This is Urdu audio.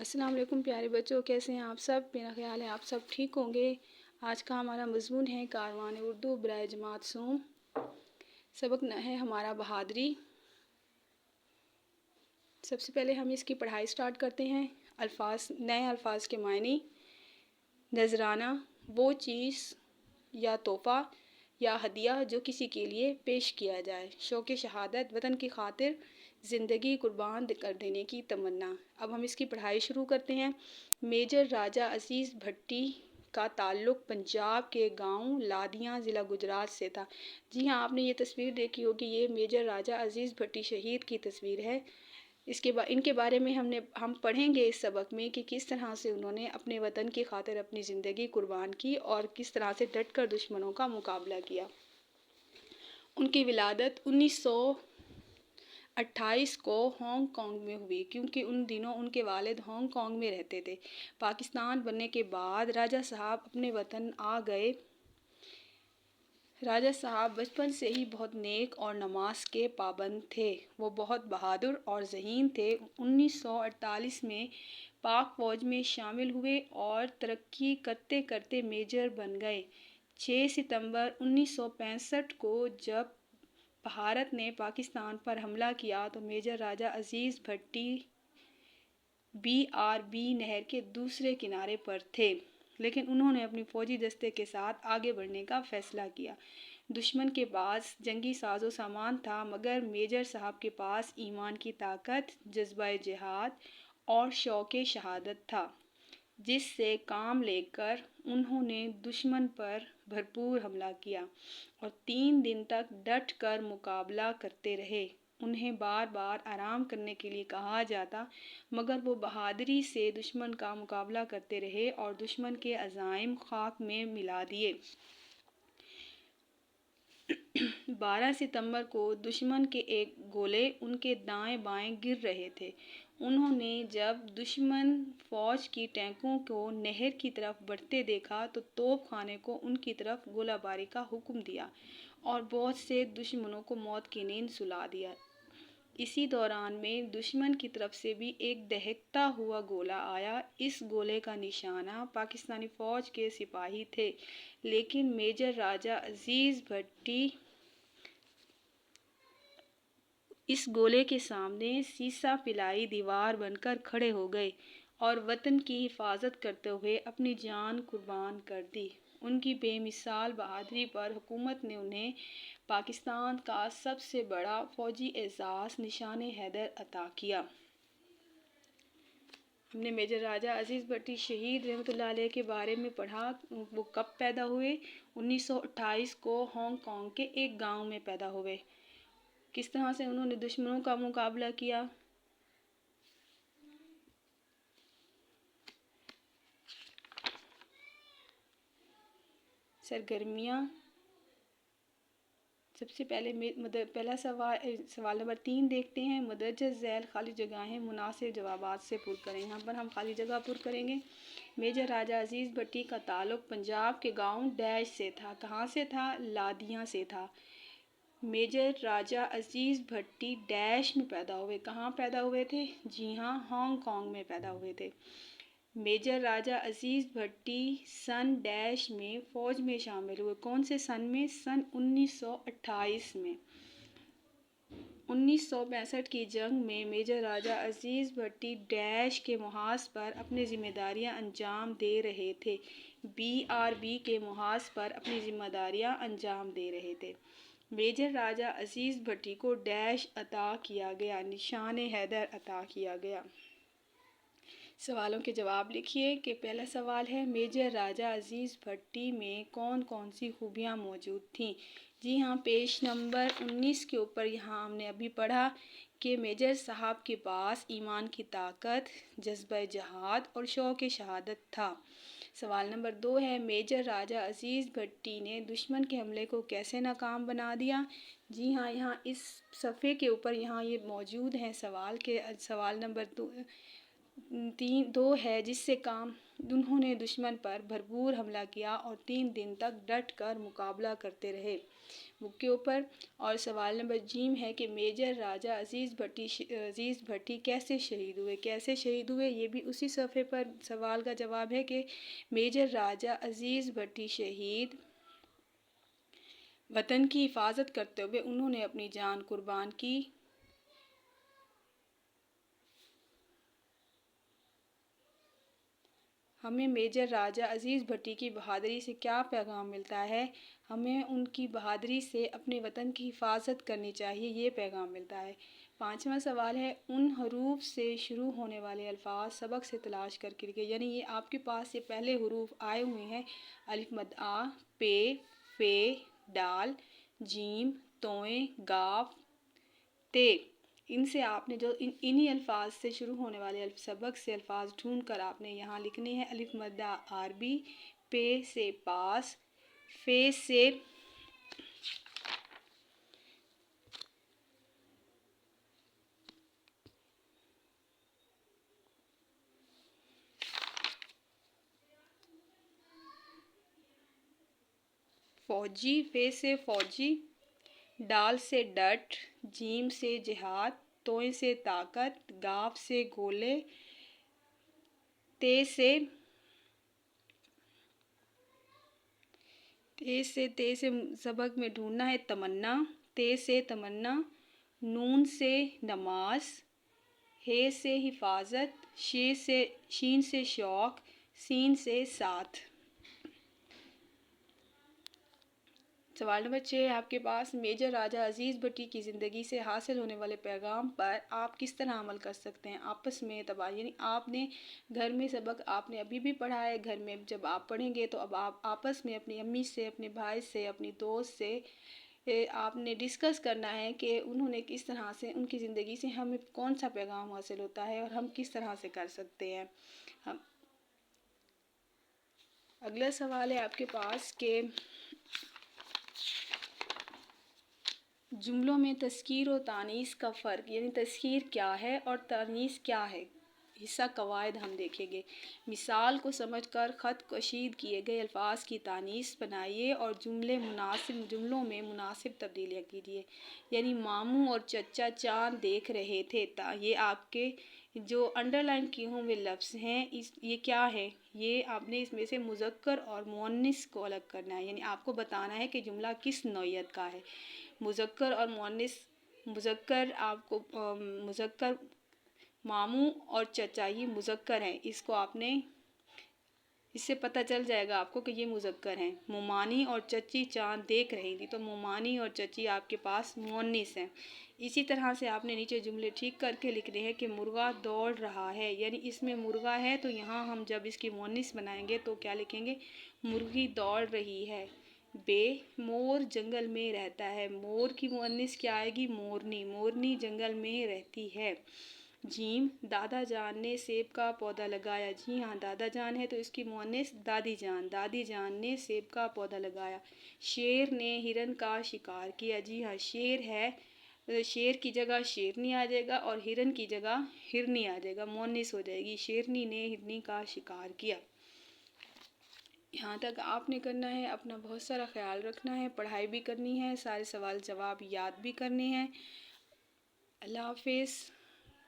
السلام علیکم پیارے بچوں، کیسے ہیں آپ سب؟ میرا خیال ہے آپ سب ٹھیک ہوں گے۔ آج کا ہمارا مضمون ہے کاروان اردو برائے جماعت سوم۔ سبق ہے ہمارا بہادری۔ سب سے پہلے ہم اس کی پڑھائی سٹارٹ کرتے ہیں۔ نئے الفاظ کے معنی: نذرانہ، وہ چیز یا تحفہ یا ہدیہ جو کسی کے لیے پیش کیا جائے۔ شوق شہادت، وطن کی خاطر زندگی قربان کر دینے کی تمنا۔ اب ہم اس کی پڑھائی شروع کرتے ہیں۔ میجر راجہ عزیز بھٹی کا تعلق پنجاب کے گاؤں لادیاں، ضلع گجرات سے تھا۔ جی ہاں، آپ نے یہ تصویر دیکھی ہوگی، یہ میجر راجہ عزیز بھٹی شہید کی تصویر ہے۔ ان کے بارے میں ہم پڑھیں گے اس سبق میں کہ کس طرح سے انہوں نے اپنے وطن کی خاطر اپنی زندگی قربان کی اور کس طرح سے ڈٹ کر دشمنوں کا مقابلہ کیا۔ ان کی ولادت 1928 کو ہانگ کانگ میں ہوئی، کیونکہ ان دنوں ان کے والد ہانگ کانگ میں رہتے تھے۔ پاکستان بننے کے بعد راجہ صاحب اپنے وطن آ گئے۔ راجہ صاحب بچپن سے ہی بہت نیک اور نماز کے پابند تھے۔ وہ بہت بہادر اور ذہین تھے۔ 1948 میں پاک فوج میں شامل ہوئے اور ترقی کرتے کرتے میجر بن گئے۔ 6 ستمبر 1965 کو جب بھارت نے پاکستان پر حملہ کیا تو میجر راجہ عزیز بھٹی BRB نہر کے دوسرے کنارے پر تھے، لیکن انہوں نے اپنی فوجی دستے کے ساتھ آگے بڑھنے کا فیصلہ کیا۔ دشمن کے پاس جنگی ساز و سامان تھا، مگر میجر صاحب کے پاس ایمان کی طاقت، جذبہ جہاد اور شوق شہادت تھا، جس سے کام لے کر انہوں نے دشمن پر بھرپور حملہ کیا اور 3 دن تک ڈٹ کر مقابلہ کرتے رہے۔ انہیں بار بار آرام کرنے کے لیے کہا جاتا، مگر وہ بہادری سے دشمن کا مقابلہ کرتے رہے اور دشمن کے عزائم خاک میں ملا دیے۔ 12 ستمبر کو دشمن کے ایک گولے ان کے دائیں بائیں گر رہے تھے۔ انہوں نے جب دشمن فوج کی ٹینکوں کو نہر کی طرف بڑھتے دیکھا تو توپ خانے کو ان کی طرف گولہ باری کا حکم دیا اور بہت سے دشمنوں کو موت کی نیند سلا دیا۔ اسی دوران میں دشمن کی طرف سے بھی ایک دہکتا ہوا گولہ آیا۔ اس گولے کا نشانہ پاکستانی فوج کے سپاہی تھے، لیکن میجر راجہ عزیز بھٹی اس گولے کے سامنے سیسہ پلائی دیوار بن کر کھڑے ہو گئے اور وطن کی حفاظت کرتے ہوئے اپنی جان قربان کر دی۔ ان کی بے مثال بہادری پر حکومت نے انہیں پاکستان کا سب سے بڑا فوجی اعزاز نشان حیدر عطا کیا۔ ہم نے میجر راجہ عزیز بھٹی شہید رحمۃ اللہ علیہ کے بارے میں پڑھا۔ وہ کب پیدا ہوئے؟ 1928 کو ہانگ کانگ کے ایک گاؤں میں پیدا ہوئے۔ کس طرح سے انہوں نے دشمنوں کا مقابلہ کیا؟ سرگرمیاں: سب سے پہلے پہلا سوال نمبر 3 دیکھتے ہیں۔ مندرجہ ذیل خالی جگہیں مناسب جوابات سے پر کریں۔ یہاں پر ہم خالی جگہ پر کریں گے۔ میجر راجہ عزیز بھٹی کا تعلق پنجاب کے گاؤں ڈیش سے تھا۔ کہاں سے تھا؟ لادیاں سے تھا۔ میجر راجہ عزیز بھٹی ڈیش میں پیدا ہوئے۔ کہاں پیدا ہوئے تھے؟ جی ہاں، ہانگ کانگ میں پیدا ہوئے تھے۔ میجر راجہ عزیز بھٹی سن ڈیش میں فوج میں شامل ہوئے۔ کون سے سن میں؟ سن 1928 میں۔ 1965 کی جنگ میں میجر راجہ عزیز بھٹی ڈیش کے محاذ پر اپنی ذمہ داریاں انجام دے رہے تھے۔ BRB کے محاذ پر اپنی ذمہ داریاں انجام دے رہے تھے۔ میجر راجہ عزیز بھٹی کو ڈیش عطا کیا گیا، نشان حیدر عطا کیا گیا۔ سوالوں کے جواب لکھیے کہ پہلا سوال ہے، میجر راجہ عزیز بھٹی میں کون کون سی خوبیاں موجود تھیں؟ جی ہاں، پیج نمبر 19 کے اوپر یہاں ہم نے ابھی پڑھا کہ میجر صاحب کے پاس ایمان کی طاقت، جذبہ جہاد اور شوق شہادت تھا۔ سوال نمبر 2 ہے، میجر راجہ عزیز بھٹی نے دشمن کے حملے کو کیسے ناکام بنا دیا؟ جی ہاں، یہاں اس صفحے کے اوپر یہاں یہ موجود ہیں سوال نمبر 2 دو ہے جس سے کام انہوں نے دشمن پر بھرپور حملہ کیا اور 3 دن تک ڈٹ کر مقابلہ کرتے رہے بک کے اوپر۔ اور سوال نمبر جیم ہے کہ میجر راجہ عزیز بھٹی کیسے شہید ہوئے، یہ بھی اسی صفحے پر سوال کا جواب ہے کہ میجر راجہ عزیز بھٹی شہید وطن کی حفاظت کرتے ہوئے انہوں نے اپنی جان قربان کی۔ ہمیں میجر راجہ عزیز بھٹی کی بہادری سے کیا پیغام ملتا ہے؟ ہمیں ان کی بہادری سے اپنے وطن کی حفاظت کرنی چاہیے، یہ پیغام ملتا ہے۔ 5واں سوال ہے ان حروف سے شروع ہونے والے الفاظ سبق سے تلاش کر کے لکھیں، یعنی یہ آپ کے پاس یہ پہلے حروف آئے ہوئے ہیں، الف مد آ، پے، فے، ڈال، جیم، توئیں، گاف، تے۔ ان سے آپ نے جو انہی الفاظ سے شروع ہونے والے سبق سے الفاظ ڈھونڈ کر آپ نے یہاں لکھنے ہیں۔ الف مد آ عربی، پے سے پاس، فے سے فوجی، فے سے فوجی، ڈال سے ڈٹ، جیم سے جہاد، توئیں سے طاقت، گاف سے گولے، تے سے سبق میں ڈھونڈنا ہے تمنا، تے سے تمنا، نون سے نماز، ہے سے حفاظت، شین سے شوق، سین سے ساتھ۔ سوال نمبر 6 آپ کے پاس میجر راجہ عزیز بھٹی کی زندگی سے حاصل ہونے والے پیغام پر آپ کس طرح عمل کر سکتے ہیں؟ آپس میں تبادلہ، یعنی آپ نے گھر میں سبق آپ نے ابھی بھی پڑھا ہے، گھر میں جب آپ پڑھیں گے تو اب آپ آپس میں اپنی امی سے، اپنے بھائی سے، اپنی دوست سے آپ نے ڈسکس کرنا ہے کہ انہوں نے کس طرح سے ان کی زندگی سے ہمیں کون سا پیغام حاصل ہوتا ہے اور ہم کس طرح سے کر سکتے ہیں۔ اگلا سوال ہے آپ کے پاس کہ جملوں میں تذکیر و تانیث کا فرق، یعنی تذکیر کیا ہے اور تانیث کیا ہے، حصہ قواعد ہم دیکھیں گے۔ مثال کو سمجھ کر خط کشید کیے گئے الفاظ کی تانیث بنائیے اور جملوں میں مناسب تبدیلیاں کیجیے۔ یعنی ماموں اور چچا چاند دیکھ رہے تھے، یہ آپ کے جو انڈر لائن کیے ہوئے لفظ ہیں یہ کیا ہے؟ یہ آپ نے اس میں سے مذکر اور مؤنث کو الگ کرنا ہے، یعنی آپ کو بتانا ہے کہ جملہ کس نوعیت کا ہے۔ مذکر اور مؤنث، مذکر ماموں اور چچا یہ مذکر ہیں، اس کو آپ نے اس سے پتہ چل جائے گا آپ کو کہ یہ مذکر ہیں۔ مومانی اور چچی چاند دیکھ رہی تھی، تو مومانی اور چچی آپ کے پاس مؤنث ہیں۔ اسی طرح سے آپ نے نیچے جملے ٹھیک کر کے لکھنے ہیں کہ مرغا دوڑ رہا ہے، یعنی اس میں مرغا ہے تو یہاں ہم جب اس کی مؤنث بنائیں گے تو کیا لکھیں گے؟ مرغی دوڑ رہی ہے۔ بے، مور جنگل میں رہتا ہے، مور کی مؤنث کیا آئے گی؟ مورنی، مورنی جنگل میں رہتی ہے۔ جیم، دادا جان نے سیب کا پودا لگایا، جی ہاں دادا جان ہے تو اس کی مؤنث دادی جان، دادی جان نے سیب کا پودا لگایا۔ شیر نے ہرن کا شکار کیا، جی ہاں شیر ہے، شیر کی جگہ شیرنی آ جائے گا اور ہرن کی جگہ ہرنی آ جائے گا، مؤنث ہو جائے گی، شیرنی نے ہرنی کا شکار کیا۔ یہاں تک آپ نے کرنا ہے، اپنا بہت سارا خیال رکھنا ہے، پڑھائی بھی کرنی ہے، سارے سوال جواب یاد بھی کرنے ہیں۔ اللہ حافظ۔